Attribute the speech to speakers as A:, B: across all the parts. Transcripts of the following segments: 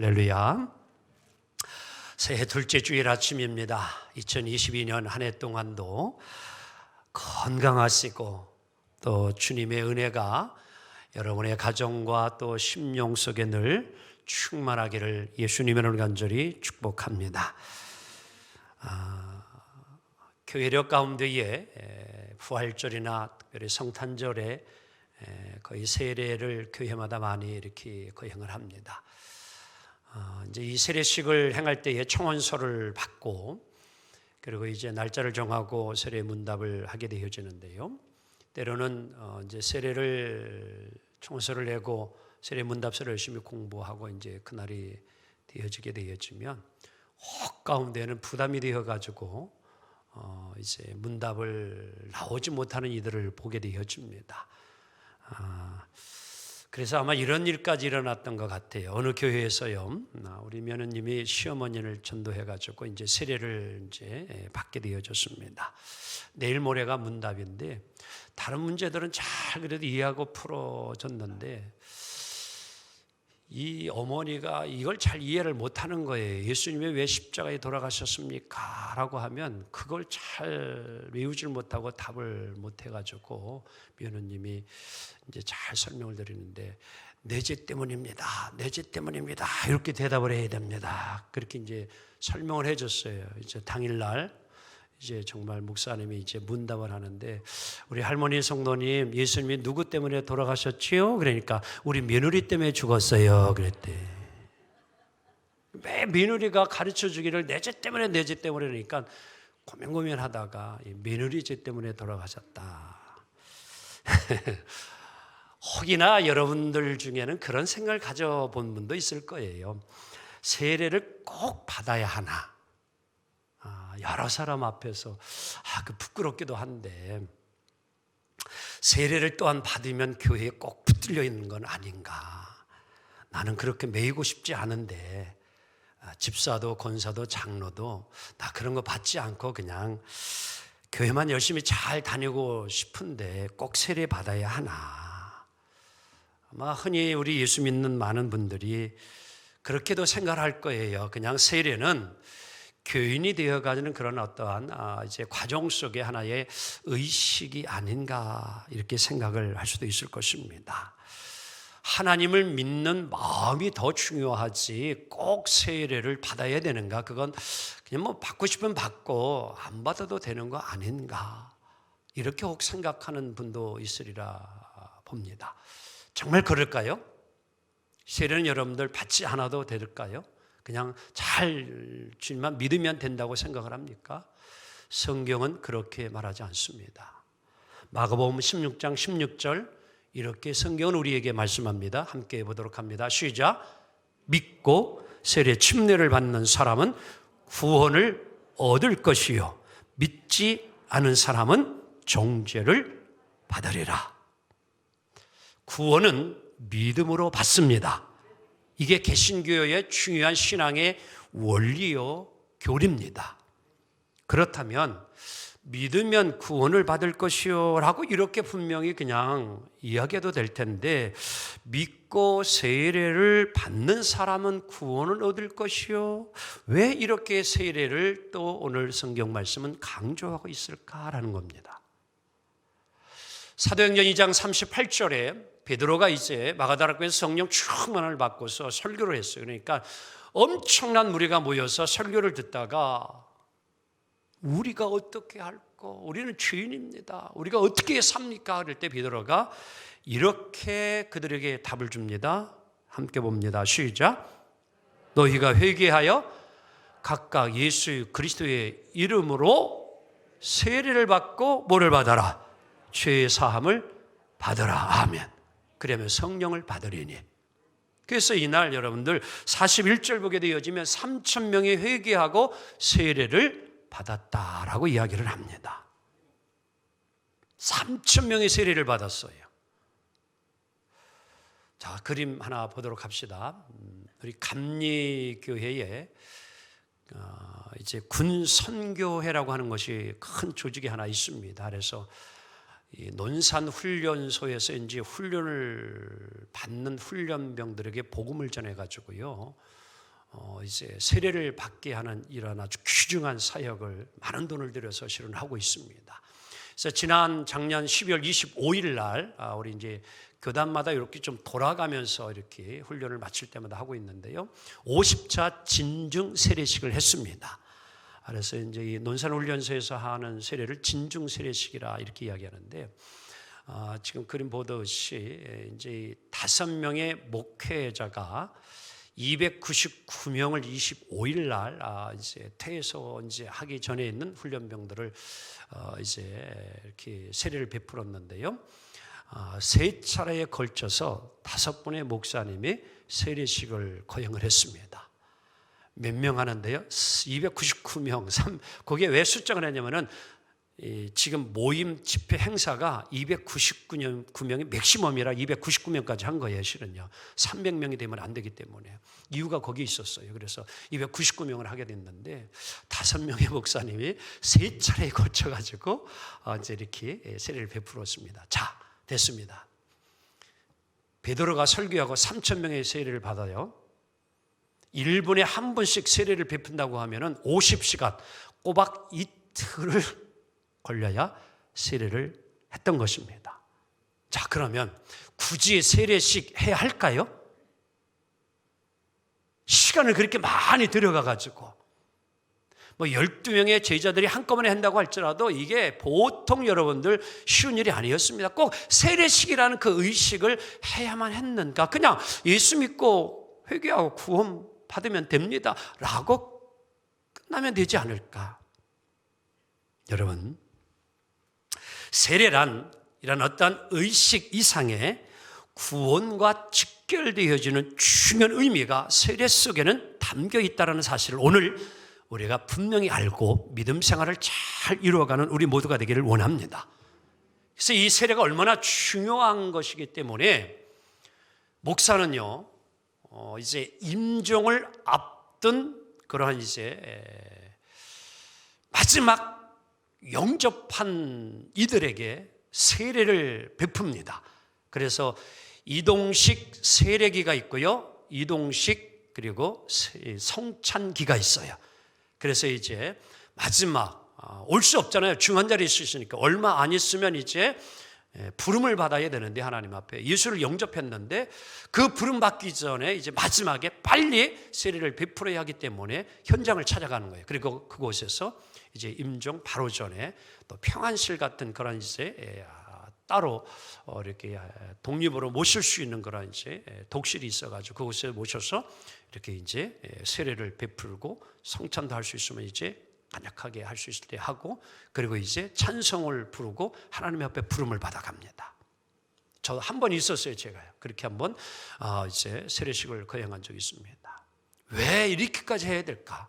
A: 할렐루야. 새해 둘째 주일 아침입니다. 2022년 한 해 동안도 건강하시고 또 주님의 은혜가 여러분의 가정과 또 심령 속에 늘 충만하기를 예수님의 이름으로 간절히 축복합니다. 교회력 가운데에 부활절이나 특별히 성탄절에 거의 세례를 교회마다 많이 이렇게 거행을 합니다. 이제 이 세례식을 행할 때에 청원서를 받고 그리고 이제 날짜를 정하고 세례 문답을 하게 되어지는데요. 때로는 이제 세례를 청원서를 내고 세례 문답서를 열심히 공부하고 이제 그날이 되어지게 되어지면 혹 가운데는 부담이 되어가지고 이제 문답을 나오지 못하는 이들을 보게 되어집니다. 그래서 아마 이런 일까지 일어났던 것 같아요. 어느 교회에서요, 우리 며느님이 시어머니를 전도해가지고 이제 세례를 이제 받게 되어졌습니다. 내일 모레가 문답인데 다른 문제들은 잘 그래도 이해하고 풀어졌는데 이 어머니가 이걸 잘 이해를 못하는 거예요. 예수님이 왜 십자가에 돌아가셨습니까? 라고 하면 그걸 잘 외우질 못하고 답을 못해가지고 며느님이 이제 잘 설명을 드리는데 내 죄 때문입니다. 내 죄 때문입니다. 이렇게 대답을 해야 됩니다. 그렇게 이제 설명을 해줬어요. 이제 당일날 이제 정말 목사님이 이제 문답을 하는데 우리 할머니 성도님 예수님이 누구 때문에 돌아가셨지요? 그러니까 우리 며느리 때문에 죽었어요. 그랬대. 왜 며느리가 가르쳐 주기를 내 죄 때문에 그러니까 고민하다가 며느리 죄 때문에 돌아가셨다. 혹이나 여러분들 중에는 그런 생각을 가져본 분도 있을 거예요. 세례를 꼭 받아야 하나? 여러 사람 앞에서 그 부끄럽기도 한데 세례를 또한 받으면 교회에 꼭 붙들려 있는 건 아닌가? 나는 그렇게 매이고 싶지 않은데 집사도 권사도 장로도 나 그런 거 받지 않고 그냥 교회만 열심히 잘 다니고 싶은데 꼭 세례 받아야 하나? 아마 흔히 우리 예수 믿는 많은 분들이 그렇게도 생각할 거예요. 그냥 세례는 교인이 되어가는 그런 어떠한 이제 과정 속에 하나의 의식이 아닌가 이렇게 생각을 할 수도 있을 것입니다. 하나님을 믿는 마음이 더 중요하지 꼭 세례를 받아야 되는가? 그건 그냥 뭐 받고 싶으면 받고 안 받아도 되는 거 아닌가? 이렇게 혹 생각하는 분도 있으리라 봅니다. 정말 그럴까요? 세례는 여러분들 받지 않아도 될까요? 그냥 잘 주님만 믿으면 된다고 생각을 합니까? 성경은 그렇게 말하지 않습니다. 마가복음 16장 16절 이렇게 성경은 우리에게 말씀합니다. 함께 보도록 합니다. 시작. 믿고 세례 침례를 받는 사람은 구원을 얻을 것이요 믿지 않은 사람은 정죄를 받으리라. 구원은 믿음으로 받습니다. 이게 개신교의 중요한 신앙의 원리요 교리입니다. 그렇다면 믿으면 구원을 받을 것이요 라고 이렇게 분명히 그냥 이야기해도 될 텐데 믿고 세례를 받는 사람은 구원을 얻을 것이요 왜 이렇게 세례를 또 오늘 성경 말씀은 강조하고 있을까라는 겁니다. 사도행전 2장 38절에 베드로가 이제 마가다락교에서 성령 충만을 받고서 설교를 했어요. 그러니까 엄청난 무리가 모여서 설교를 듣다가 우리가 어떻게 할까? 우리는 죄인입니다. 우리가 어떻게 삽니까? 그럴 때 베드로가 이렇게 그들에게 답을 줍니다. 함께 봅니다. 시작. 너희가 회개하여 각각 예수 그리스도의 이름으로 세례를 받고 뭐를 받아라? 죄의 사함을 받으라. 아멘. 그러면 성령을 받으리니. 그래서 이날 여러분들 41절 보게 되어지면 3,000명이 회개하고 세례를 받았다라고 이야기를 합니다. 3,000명의 세례를 받았어요. 자, 그림 하나 보도록 합시다. 우리 감리교회에 이제 군선교회라고 하는 것이 큰 조직이 하나 있습니다. 그래서 이 논산 훈련소에서 이제 훈련을 받는 훈련병들에게 복음을 전해가지고요. 이제 세례를 받게 하는 이런 아주 귀중한 사역을 많은 돈을 들여서 실은 하고 있습니다. 그래서 작년 12월 25일 날 우리 이제 교단마다 이렇게 좀 돌아가면서 이렇게 훈련을 마칠 때마다 하고 있는데요. 50차 진중 세례식을 했습니다. 그래서 이제 이 논산훈련소에서 하는 세례를 진중 세례식이라 이렇게 이야기하는데, 지금 그림 보듯이 이제 5명의 목회자가 299명을 25일 날 이제 퇴소 이제 하기 전에 있는 훈련병들을 이제 이렇게 세례를 베풀었는데요. 3차례에 걸쳐서 5분의 목사님이 세례식을 거행을 했습니다. 몇 명 하는데요? 299명. 거기에 왜 숫자가 했냐면은 지금 모임 집회 행사가 299명이 맥시멈이라 299명까지 한 거예요. 실은요 300명이 되면 안 되기 때문에 이유가 거기 있었어요. 그래서 299명을 하게 됐는데 5명의 목사님이 3차례에 걸쳐가지고 이제 이렇게 세례를 베풀었습니다. 자, 됐습니다. 베드로가 설교하고 3,000명의 세례를 받아요. 1분에 한 번씩 세례를 베푼다고 하면은 50시간 꼬박 이틀을 걸려야 세례를 했던 것입니다. 자, 그러면 굳이 세례식 해야 할까요? 시간을 그렇게 많이 들여가가지고 12명의 제자들이 한꺼번에 한다고 할지라도 이게 보통 여러분들 쉬운 일이 아니었습니다. 꼭 세례식이라는 그 의식을 해야만 했는가? 그냥 예수 믿고 회개하고 구원 받으면 됩니다 라고 끝나면 되지 않을까? 여러분, 세례란 이런 어떤 의식 이상의 구원과 직결되어지는 중요한 의미가 세례 속에는 담겨 있다는 사실을 오늘 우리가 분명히 알고 믿음 생활을 잘 이루어가는 우리 모두가 되기를 원합니다. 그래서 이 세례가 얼마나 중요한 것이기 때문에 목사는요, 이제 임종을 앞둔 그러한 이제 마지막 영접한 이들에게 세례를 베풉니다. 그래서 이동식 세례기가 있고요, 이동식 그리고 성찬기가 있어요. 그래서 이제 마지막 올 수 없잖아요. 중환자리 있으시니까 얼마 안 있으면 이제 부름을 받아야 되는데 하나님 앞에 예수를 영접했는데 그 부름 받기 전에 이제 마지막에 빨리 세례를 베풀어야 하기 때문에 현장을 찾아가는 거예요. 그리고 그곳에서 이제 임종 바로 전에 또 평안실 같은 그런 이제 따로 이렇게 독립으로 모실 수 있는 그런 이제 독실이 있어가지고 그곳에 모셔서 이렇게 이제 세례를 베풀고 성찬도 할 수 있으면 이제 간략하게 할 수 있을 때 하고, 그리고 이제 찬송을 부르고 하나님 앞에 부름을 받아갑니다. 저 한 번 있었어요, 제가요. 그렇게 한번 이제 세례식을 거행한 적이 있습니다. 왜 이렇게까지 해야 될까?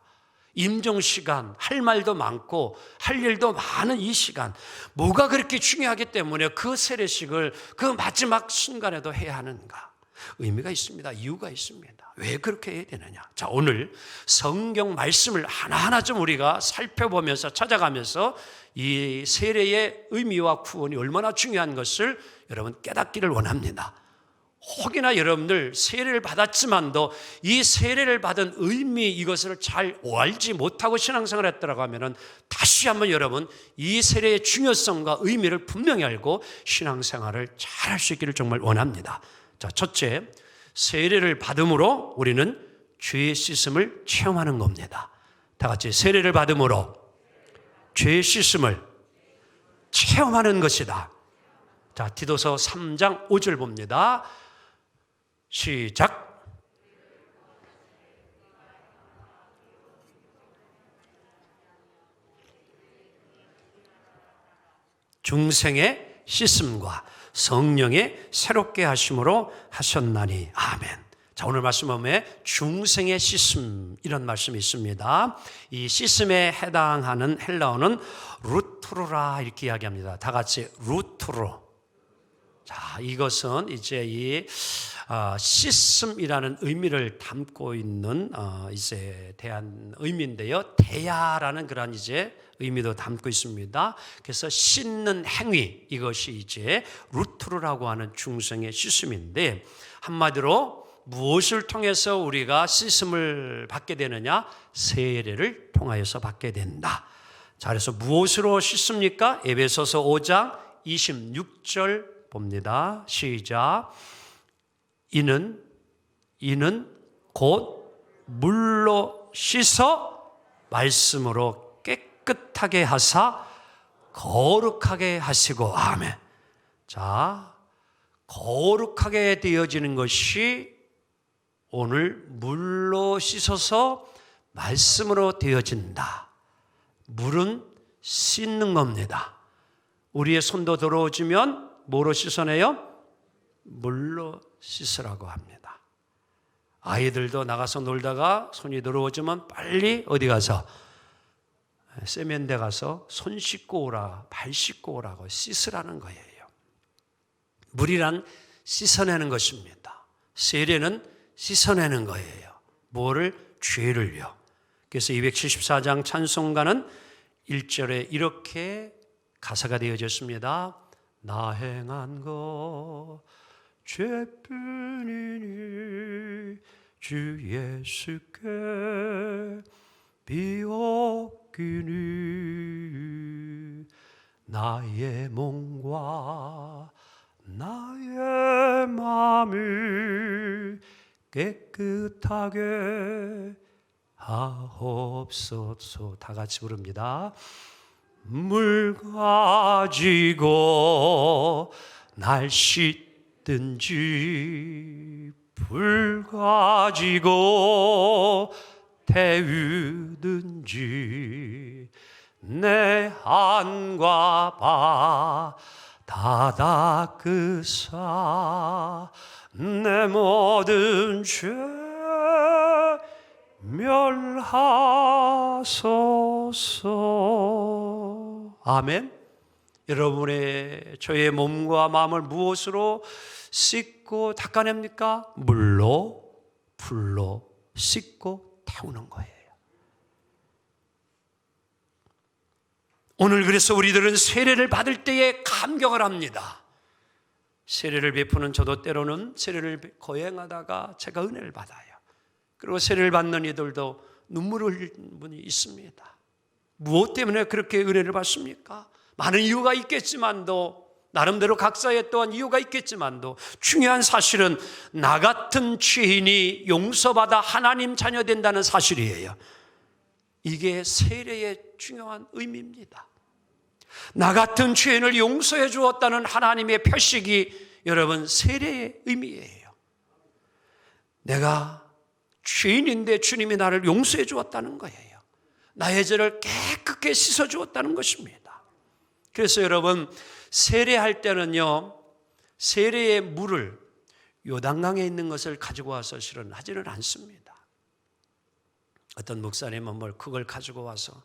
A: 임종 시간, 할 말도 많고 할 일도 많은 이 시간, 뭐가 그렇게 중요하기 때문에 그 세례식을 그 마지막 순간에도 해야 하는가? 의미가 있습니다. 이유가 있습니다. 왜 그렇게 해야 되느냐? 자, 오늘 성경 말씀을 하나하나 좀 우리가 살펴보면서 찾아가면서 이 세례의 의미와 구원이 얼마나 중요한 것을 여러분 깨닫기를 원합니다. 혹이나 여러분들 세례를 받았지만도 이 세례를 받은 의미 이것을 잘 알지 못하고 신앙생활을 했다고 하면은 다시 한번 여러분 이 세례의 중요성과 의미를 분명히 알고 신앙생활을 잘 할 수 있기를 정말 원합니다. 자, 첫째, 세례를 받음으로 우리는 죄의 씻음을 체험하는 겁니다. 다 같이 세례를 받음으로 죄의 씻음을 체험하는 것이다. 자, 디도서 3장 5절 봅니다. 시작. 중생의 씻음과 성령의 새롭게 하심으로 하셨나니. 아멘. 자, 오늘 말씀 보면 중생의 씻음 이런 말씀이 있습니다. 이 씻음에 해당하는 헬라어는 루트루라 이렇게 이야기합니다. 다 같이 루트루. 자, 이것은 이제 이 씻음이라는 의미를 담고 있는 이제 대한 의미인데요. 대야라는 그런 이제 의미도 담고 있습니다. 그래서 씻는 행위, 이것이 이제 루트루라고 하는 중생의 씻음인데, 한마디로 무엇을 통해서 우리가 씻음을 받게 되느냐? 세례를 통하여서 받게 된다. 자, 그래서 무엇으로 씻습니까? 에베소서 5장 26절 봅니다. 시작. 이는 곧 물로 씻어 말씀으로 깨끗하게 하사 거룩하게 하시고. 아멘. 자, 거룩하게 되어지는 것이 오늘 물로 씻어서 말씀으로 되어진다. 물은 씻는 겁니다. 우리의 손도 더러워지면 뭐로 씻어내요? 물로 씻으라고 합니다. 아이들도 나가서 놀다가 손이 더러워지면 빨리 어디 가서 세면대 가서 손 씻고 오라, 발 씻고 오라고 씻으라는 거예요. 물이란 씻어내는 것입니다. 세례는 씻어내는 거예요. 뭐를? 죄를요. 그래서 274장 찬송가는 1절에 이렇게 가사가 되어졌습니다. 나 행한 것 죄뿐이니 주 예수께 비옵기니 나의 몸과 나의 마음을 깨끗하게 하옵소서. 다 같이 부릅니다. 물 가지고 날 씻든지 불 가지고 태우든지 내 안과 바 다 닦으사 내 모든 죄 멸하소서. 아멘. 여러분의 저의 몸과 마음을 무엇으로 씻고 닦아냅니까? 물로, 불로 씻고 태우는 거예요. 오늘 그래서 우리들은 세례를 받을 때에 감격을 합니다. 세례를 베푸는 저도 때로는 세례를 거행하다가 제가 은혜를 받아요. 그리고 세례를 받는 이들도 눈물을 흘리는 분이 있습니다. 무엇 때문에 그렇게 은혜를 받습니까? 많은 이유가 있겠지만도, 나름대로 각자의 또한 이유가 있겠지만도, 중요한 사실은 나 같은 죄인이 용서받아 하나님 자녀 된다는 사실이에요. 이게 세례의 중요한 의미입니다. 나 같은 죄인을 용서해 주었다는 하나님의 표식이 여러분 세례의 의미예요. 내가 죄인인데 주님이 나를 용서해 주었다는 거예요. 나의 죄를 깨끗게 씻어 주었다는 것입니다. 그래서 여러분 세례할 때는요, 세례의 물을 요단강에 있는 것을 가지고 와서 실은 하지는 않습니다. 어떤 목사님은 그걸 가지고 와서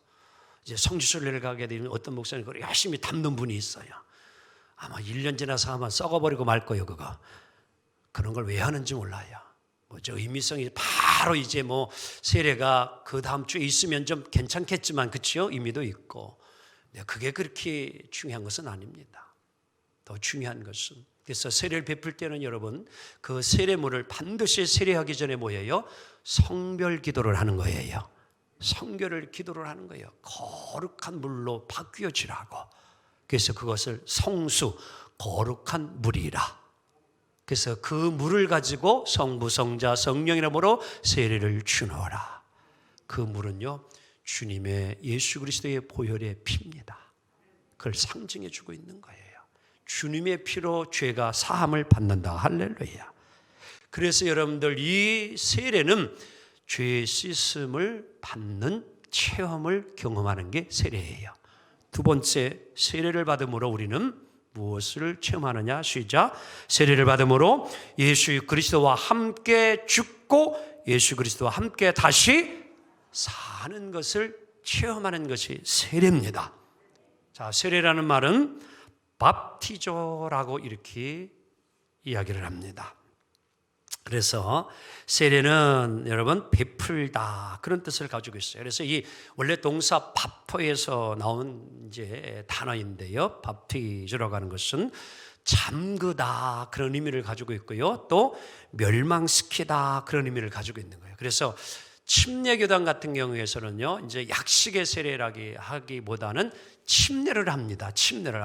A: 이제 성지순례를 가게 되면 어떤 목사님이 그걸 열심히 담는 분이 있어요. 아마 1년 지나서 아마 썩어버리고 말 거예요. 그런 걸 왜 하는지 몰라요. 저 의미성이 바로 이제 세례가 그 다음 주에 있으면 좀 괜찮겠지만, 그렇죠? 의미도 있고. 그게 그렇게 중요한 것은 아닙니다. 더 중요한 것은, 그래서 세례를 베풀 때는 여러분 그 세례물을 반드시 세례하기 전에 뭐예요? 성별 기도를 하는 거예요. 성결을 기도를 하는 거예요. 거룩한 물로 바뀌어지라고. 그래서 그것을 성수, 거룩한 물이라. 그래서 그 물을 가지고 성부, 성자, 성령이라므로 세례를 주노라. 그 물은요, 주님의 예수 그리스도의 보혈의 피입니다. 그걸 상징해 주고 있는 거예요. 주님의 피로 죄가 사함을 받는다. 할렐루야. 그래서 여러분들 이 세례는 죄 씻음을 받는 체험을 경험하는 게 세례예요. 두 번째, 세례를 받음으로 우리는 무엇을 체험하느냐? 시작. 세례를 받음으로 예수 그리스도와 함께 죽고 예수 그리스도와 함께 다시 사는 것을 체험하는 것이 세례입니다. 자, 세례라는 말은 밥티조라고 이렇게 이야기를 합니다. 그래서 세례는 여러분 베풀다, 그런 뜻을 가지고 있어요. 그래서 이 원래 동사 밥토에서 나온 이제 단어인데요, 밥티조라고 하는 것은 잠그다 그런 의미를 가지고 있고요. 또 멸망시키다 그런 의미를 가지고 있는 거예요. 그래서 침례교단 같은 경우에서는요, 이제 약식의 세례라기 하기보다는 침례를 합니다. 침례를.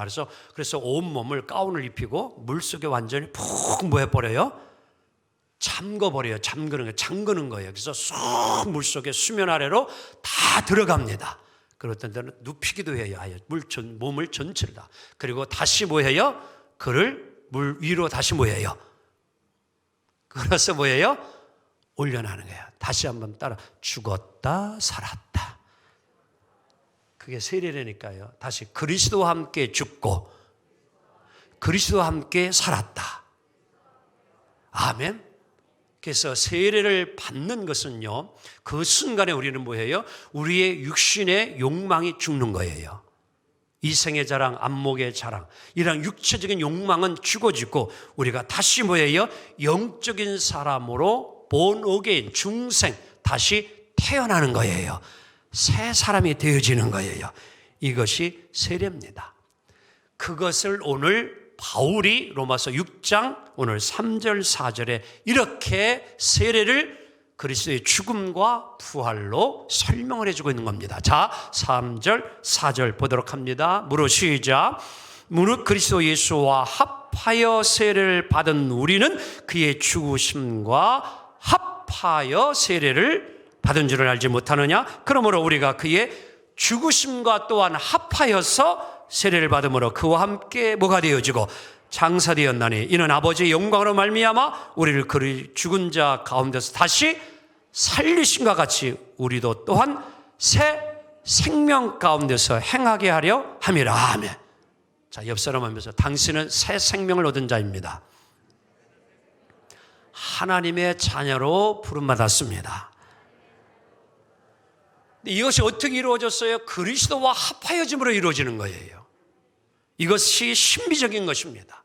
A: 그래서 온몸을 가운을 입히고 물속에 완전히 푹 뭐 해버려요? 잠궈버려요. 잠그는 거예요. 그래서 쏙 물속에 수면 아래로 다 들어갑니다. 그렇던 때는 눕히기도 해요. 아예 몸을 전체를 다. 그리고 다시 뭐 해요? 그를 물 위로 다시 뭐 해요? 그래서 뭐 해요? 올려나는 거예요. 다시 한번 따라. 죽었다 살았다. 그게 세례라니까요. 다시 그리스도와 함께 죽고 그리스도와 함께 살았다. 아멘. 그래서 세례를 받는 것은요, 그 순간에 우리는 뭐예요? 우리의 육신의 욕망이 죽는 거예요. 이생의 자랑, 안목의 자랑, 이런 육체적인 욕망은 죽어지고 우리가 다시 뭐예요? 영적인 사람으로 본 어게인, 중생, 다시 태어나는 거예요. 새 사람이 되어지는 거예요. 이것이 세례입니다. 그것을 오늘 바울이 로마서 6장 오늘 3절 4절에 이렇게 세례를 그리스도의 죽음과 부활로 설명을 해주고 있는 겁니다. 자, 3절 4절 보도록 합니다. 무릇 시작. 무릇 그리스도 예수와 합하여 세례를 받은 우리는 그의 죽으심과 합하여 세례를 받은 줄을 알지 못하느냐? 그러므로 우리가 그의 죽으심과 또한 합하여서 세례를 받음으로 그와 함께 뭐가 되어지고 장사되었나니 이는 아버지의 영광으로 말미암아 우리를 그의 죽은 자 가운데서 다시 살리심과 같이 우리도 또한 새 생명 가운데서 행하게 하려 함이라. 아멘. 자, 옆 사람 하면서 당신은 새 생명을 얻은 자입니다. 하나님의 자녀로 부름받았습니다. 이것이 어떻게 이루어졌어요? 그리스도와 합하여짐으로 이루어지는 거예요. 이것이 신비적인 것입니다.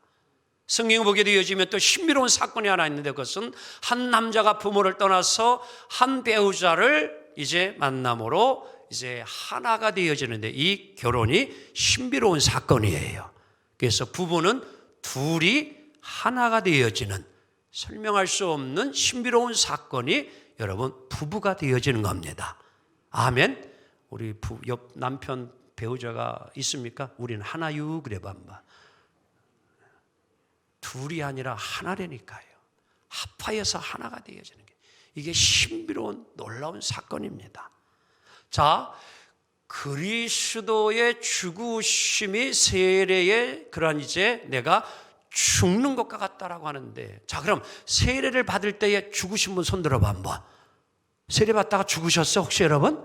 A: 성경을 보게 되어지면 또 신비로운 사건이 하나 있는데 그것은 한 남자가 부모를 떠나서 한 배우자를 이제 만남으로 이제 하나가 되어지는데 이 결혼이 신비로운 사건이에요. 그래서 부부는 둘이 하나가 되어지는 설명할 수 없는 신비로운 사건이 여러분 부부가 되어지는 겁니다. 아멘. 우리 옆 남편 배우자가 있습니까? 우리는 하나유 그래 봐봐. 둘이 아니라 하나라니까요. 합하여서 하나가 되어지는 게 이게 신비로운 놀라운 사건입니다. 자, 그리스도의 죽으심이 세례의 그런 이제 내가 죽는 것과 같다라고 하는데, 자 그럼 세례를 받을 때에 죽으신 분 손 들어봐 한번. 세례 받다가 죽으셨어 혹시 여러분?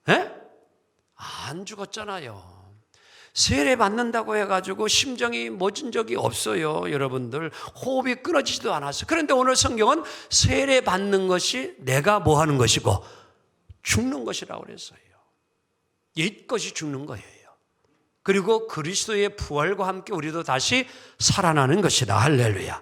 A: 예? 안 죽었잖아요. 세례 받는다고 해가지고 심정이 멎은 적이 없어요. 여러분들 호흡이 끊어지지도 않았어요. 그런데 오늘 성경은 세례 받는 것이 내가 뭐 하는 것이고 죽는 것이라고 그랬어요. 옛 것이 죽는 거예요. 그리고 그리스도의 부활과 함께 우리도 다시 살아나는 것이다. 할렐루야.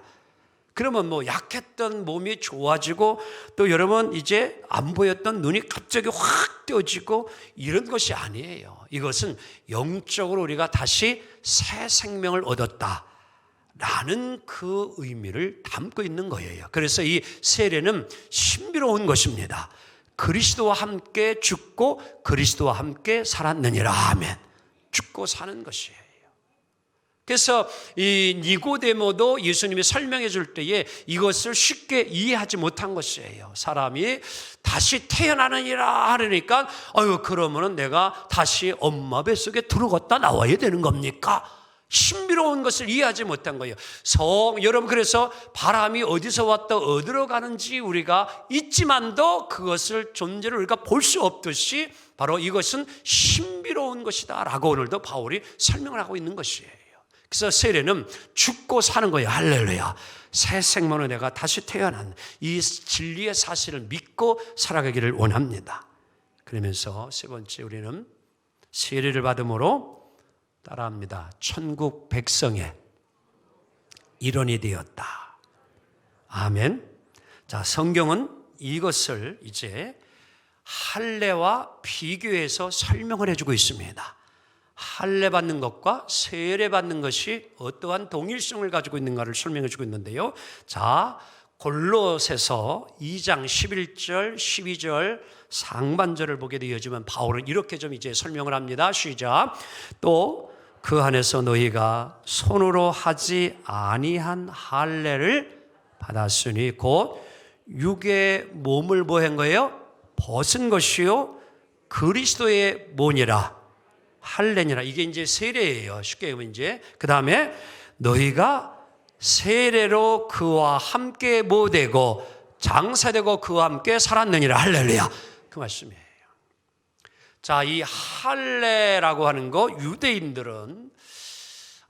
A: 그러면 뭐 약했던 몸이 좋아지고 또 여러분 이제 안 보였던 눈이 갑자기 확 떠지고 이런 것이 아니에요. 이것은 영적으로 우리가 다시 새 생명을 얻었다라는 그 의미를 담고 있는 거예요. 그래서 이 세례는 신비로운 것입니다. 그리스도와 함께 죽고 그리스도와 함께 살았느니라. 아멘. 죽고 사는 것이에요. 그래서 이 니고데모도 예수님이 설명해 줄 때에 이것을 쉽게 이해하지 못한 것이에요. 사람이 다시 태어나느니라 하려니까 그러면은 내가 다시 엄마 뱃속에 들어갔다 나와야 되는 겁니까? 신비로운 것을 이해하지 못한 거예요. 여러분 그래서 바람이 어디서 왔다 어디로 가는지 우리가 있지만도 그것을 존재를 우리가 볼 수 없듯이 바로 이것은 신비로운 것이다 라고 오늘도 바울이 설명을 하고 있는 것이에요. 그래서 세례는 죽고 사는 거예요. 할렐루야. 새 생명으로 내가 다시 태어난 이 진리의 사실을 믿고 살아가기를 원합니다. 그러면서 세 번째 우리는 세례를 받음으로 따라합니다. 천국 백성의 일원이 되었다. 아멘. 자, 성경은 이것을 이제 할례와 비교해서 설명을 해주고 있습니다. 할례 받는 것과 세례 받는 것이 어떠한 동일성을 가지고 있는가를 설명해 주고 있는데요. 자, 골로새서 2장 11절, 12절 상반절을 보게 되어지면 바울은 이렇게 좀 이제 설명을 합니다. 시작. 또 그 안에서 너희가 손으로 하지 아니한 할례를 받았으니 곧 육의 몸을 뭐 한 거예요? 벗은 것이요 그리스도의 몸이라. 할례니라. 이게 이제 세례예요. 쉽게 보면 이제 그 다음에 너희가 세례로 그와 함께 모되고 장사되고 그와 함께 살았느니라. 할렐루야. 그 말씀이에요. 자, 이 할례라고 하는 거 유대인들은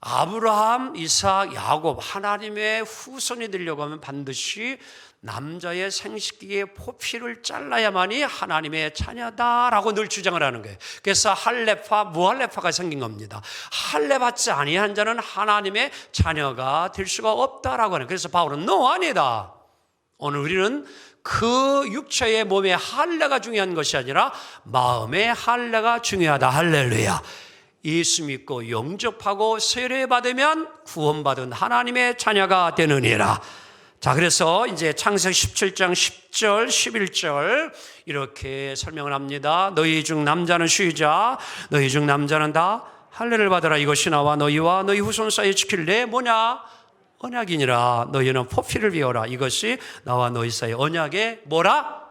A: 아브라함, 이삭, 야곱 하나님의 후손이 되려고 하면 반드시 남자의 생식기의 포피를 잘라야만이 하나님의 자녀다라고 늘 주장을 하는 거예요. 그래서 할례파, 무할례파가 생긴 겁니다. 할례 받지 아니한 자는 하나님의 자녀가 될 수가 없다라고 하는 거예요. 그래서 바울은 no, 아니다. 오늘 우리는 그 육체의 몸의 할례가 중요한 것이 아니라 마음의 할례가 중요하다. 할렐루야. 예수 믿고 영접하고 세례받으면 구원받은 하나님의 자녀가 되느니라. 자, 그래서 이제 창세기 17장 10절, 11절 이렇게 설명을 합니다. 너희 중 남자는 쉬자. 너희 중 남자는 다 할례를 받으라. 이것이 나와 너희와 너희 후손 사이에 지킬 내 뭐냐? 언약이니라. 너희는 포피를 비워라. 이것이 나와 너희 사이 언약의 뭐라?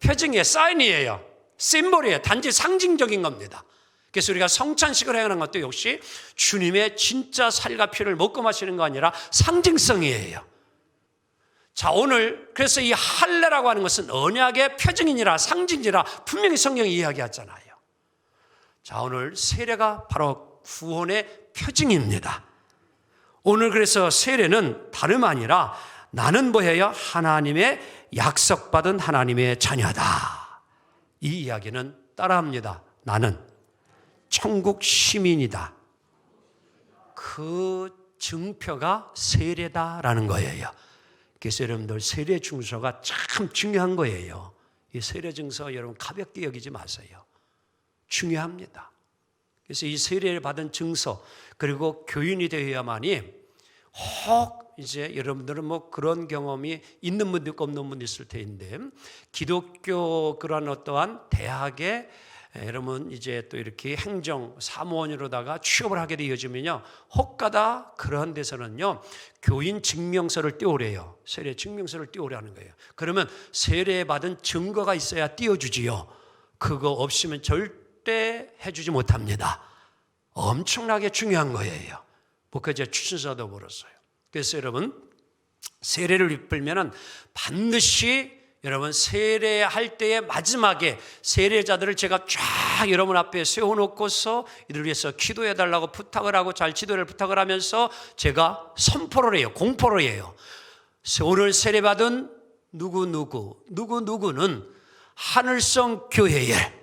A: 표징의 사인이에요. 심볼이에요. 단지 상징적인 겁니다. 그래서 우리가 성찬식을 행하는 것도 역시 주님의 진짜 살과 피를 먹고 마시는 거 아니라 상징성이에요. 자, 오늘 그래서 이 할례라고 하는 것은 언약의 표징이니라 상징이라 분명히 성경이 이야기하잖아요. 자, 오늘 세례가 바로 구원의 표징입니다. 오늘 그래서 세례는 다름 아니라 나는 뭐예요? 하나님의 약속받은 하나님의 자녀다. 이 이야기는 따라합니다. 나는 천국 시민이다. 그 증표가 세례다라는 거예요. 그래서 여러분들 세례 증서가 참 중요한 거예요. 이 세례 증서 여러분 가볍게 여기지 마세요. 중요합니다. 그래서 이 세례를 받은 증서 그리고 교인이 되어야만이 혹 이제 여러분들은 뭐 그런 경험이 있는 분도 있고 없는 분도 있을 텐데 기독교 그런 어떠한 대학에 여러분 이제 또 이렇게 행정 사무원으로다가 취업을 하게 되어지면요 혹가다 그런 데서는요 교인 증명서를 띄우래요. 세례 증명서를 띄우라는 거예요. 그러면 세례 받은 증거가 있어야 띄워주지요. 그거 없으면 절대 해주지 못합니다. 엄청나게 중요한 거예요. 목회자 추천서도 물었어요. 그래서 여러분 세례를 베풀면은 반드시 여러분 세례할 때의 마지막에 세례자들을 제가 쫙 여러분 앞에 세워놓고서 이들 위해서 기도해달라고 부탁을 하고 잘 지도를 부탁을 하면서 제가 선포를 해요. 공포를 해요. 오늘 세례받은 누구누구는 하늘성 교회에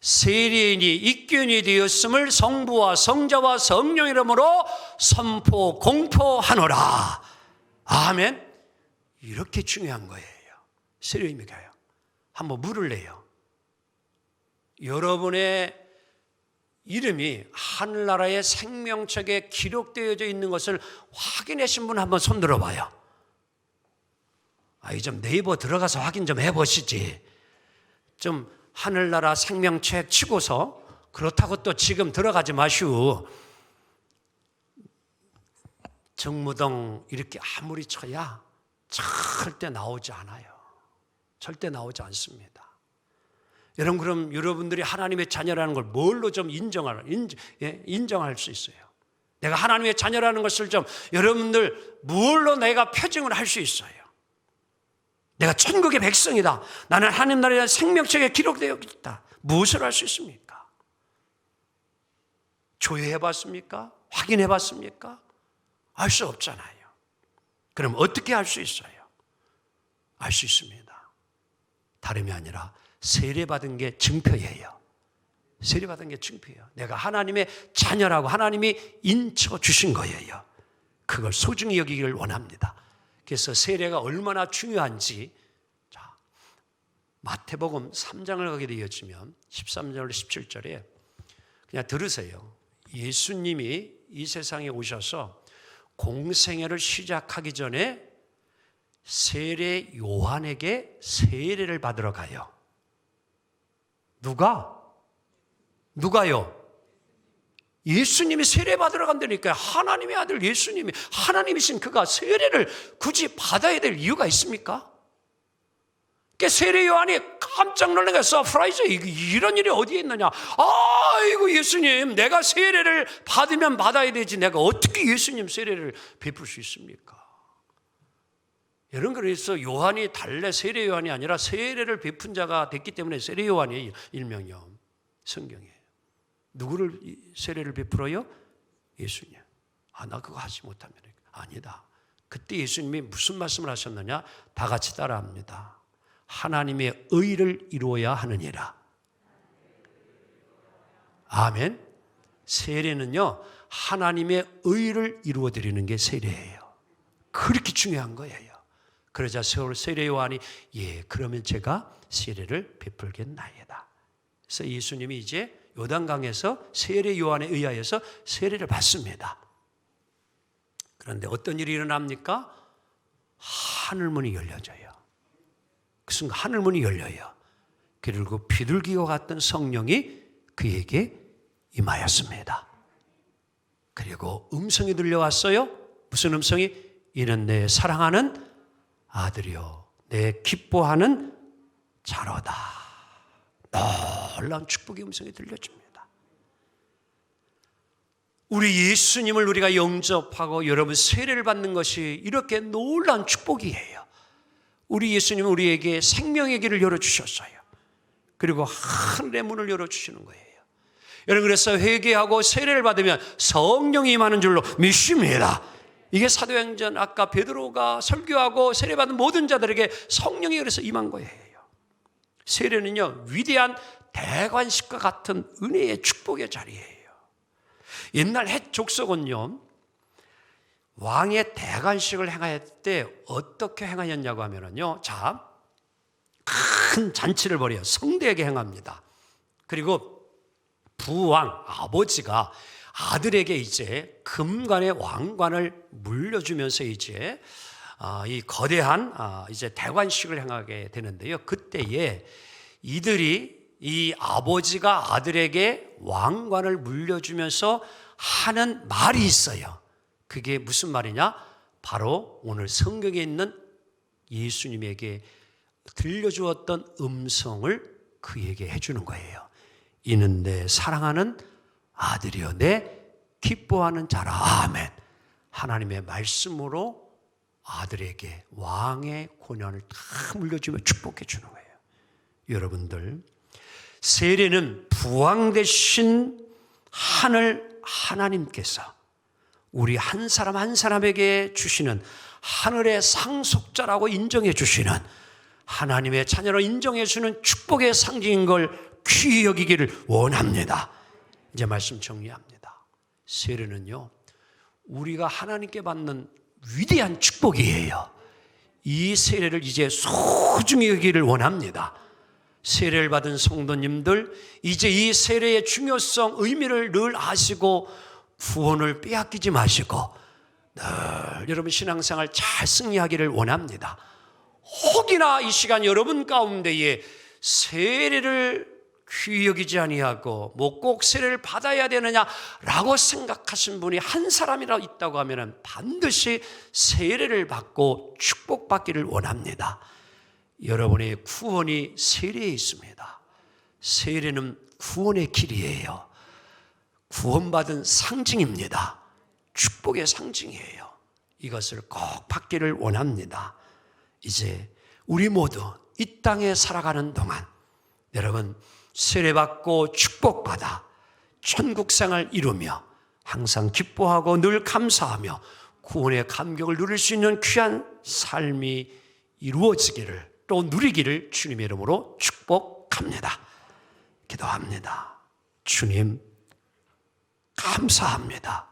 A: 세례인이 입교인이 되었음을 성부와 성자와 성령 이름으로 선포 공포하노라. 아멘. 이렇게 중요한 거예요. 세례임이가요. 한번 물을래요. 여러분의 이름이 하늘나라의 생명책에 기록되어져 있는 것을 확인하신 분 한번 손 들어봐요. 좀 네이버 들어가서 확인 좀 해보시지. 좀 하늘나라 생명책 치고서 그렇다고 또 지금 들어가지 마시오. 정무동 이렇게 아무리 쳐야 절대 나오지 않아요. 절대 나오지 않습니다. 여러분 그럼 여러분들이 하나님의 자녀라는 걸 뭘로 좀 인정할 수 있어요? 내가 하나님의 자녀라는 것을 좀 여러분들 뭘로 내가 표징을 할 수 있어요? 내가 천국의 백성이다. 나는 하나님 나라의 생명책에 기록되어 있다. 무엇을 할 수 있습니까? 조회해 봤습니까? 확인해 봤습니까? 알 수 없잖아요. 그럼 어떻게 알 수 있어요? 알 수 있습니다. 다름이 아니라 세례받은 게 증표예요. 세례받은 게 증표예요. 내가 하나님의 자녀라고 하나님이 인쳐 주신 거예요. 그걸 소중히 여기기를 원합니다. 그래서 세례가 얼마나 중요한지 자, 마태복음 3장을 가게 되어지면 13절 17절에 그냥 들으세요. 예수님이 이 세상에 오셔서 공생애를 시작하기 전에 세례 요한에게 세례를 받으러 가요. 누가요? 예수님이 세례 받으러 간다니까요. 하나님의 아들 예수님이, 하나님이신 그가 세례를 굳이 받아야 될 이유가 있습니까? 그러니까 세례 요한이 깜짝 놀란 거야. 서프라이즈. 이런 일이 어디에 있느냐. 아이고 예수님, 내가 세례를 받으면 받아야 되지 내가 어떻게 예수님 세례를 베풀 수 있습니까? 여러분, 그래서 요한이 달래 세례 요한이 아니라 세례를 베푼 자가 됐기 때문에 세례 요한이 일명이요, 성경에. 누구를 세례를 베풀어요? 예수님. 나 그거 하지 못하면. 아니다. 그때 예수님이 무슨 말씀을 하셨느냐? 다 같이 따라합니다. 하나님의 의를 이루어야 하느니라. 아멘. 세례는요, 하나님의 의를 이루어 드리는 게 세례예요. 그렇게 중요한 거예요. 그러자 세례 요한이 그러면 제가 세례를 베풀겠나이다. 그래서 예수님이 이제 요단강에서 세례 요한에 의하여서 세례를 받습니다. 그런데 어떤 일이 일어납니까? 하늘문이 열려져요. 그 순간 하늘문이 열려요. 그리고 비둘기와 같은 성령이 그에게 임하였습니다. 그리고 음성이 들려왔어요. 무슨 음성이? 이는 내 사랑하는 아들이요 내 기뻐하는 자로다. 놀라운 축복의 음성이 들려줍니다. 우리 예수님을 우리가 영접하고 여러분 세례를 받는 것이 이렇게 놀라운 축복이에요. 우리 예수님은 우리에게 생명의 길을 열어주셨어요. 그리고 하늘의 문을 열어주시는 거예요. 여러분, 그래서 회개하고 세례를 받으면 성령이 임하는 줄로 믿습니다. 이게 사도행전 아까 베드로가 설교하고 세례받은 모든 자들에게 성령이 그래서 임한 거예요. 세례는요, 위대한 대관식과 같은 은혜의 축복의 자리예요. 옛날 헷 족속은요, 왕의 대관식을 행할 때 어떻게 행하였냐고 하면요, 자, 큰 잔치를 벌여요. 성대하게 행합니다. 그리고 부왕, 아버지가 아들에게 이제 금관의 왕관을 물려주면서 이제 이 거대한 이제 대관식을 행하게 되는데요. 그때에 이 아버지가 아들에게 왕관을 물려주면서 하는 말이 있어요. 그게 무슨 말이냐? 바로 오늘 성경에 있는 예수님에게 들려주었던 음성을 그에게 해주는 거예요. 이는 내 사랑하는 아들이여 내 기뻐하는 자라. 아멘. 하나님의 말씀으로 아들에게 왕의 권한을 다 물려주며 축복해 주는 거예요. 여러분들, 세례는 부왕 되신 하늘 하나님께서 우리 한 사람 한 사람에게 주시는 하늘의 상속자라고 인정해 주시는 하나님의 자녀로 인정해 주는 축복의 상징인 걸 귀히 여기기를 원합니다. 이제 말씀 정리합니다. 세례는요, 우리가 하나님께 받는 위대한 축복이에요. 이 세례를 이제 소중히 여기기를 원합니다. 세례를 받은 성도님들, 이제 이 세례의 중요성, 의미를 늘 아시고 구원을 빼앗기지 마시고 늘 여러분 신앙생활 잘 승리하기를 원합니다. 혹이나 이 시간 여러분 가운데에 세례를 귀히 여기지 아니하고 뭐 꼭 세례를 받아야 되느냐라고 생각하신 분이 한 사람이라도 있다고 하면 반드시 세례를 받고 축복받기를 원합니다. 여러분의 구원이 세례에 있습니다. 세례는 구원의 길이에요. 구원받은 상징입니다. 축복의 상징이에요. 이것을 꼭 받기를 원합니다. 이제 우리 모두 이 땅에 살아가는 동안 여러분 세례받고 축복받아 천국생활 이루며 항상 기뻐하고 늘 감사하며 구원의 감격을 누릴 수 있는 귀한 삶이 이루어지기를 또 누리기를 주님의 이름으로 축복합니다. 기도합니다. 주님 감사합니다.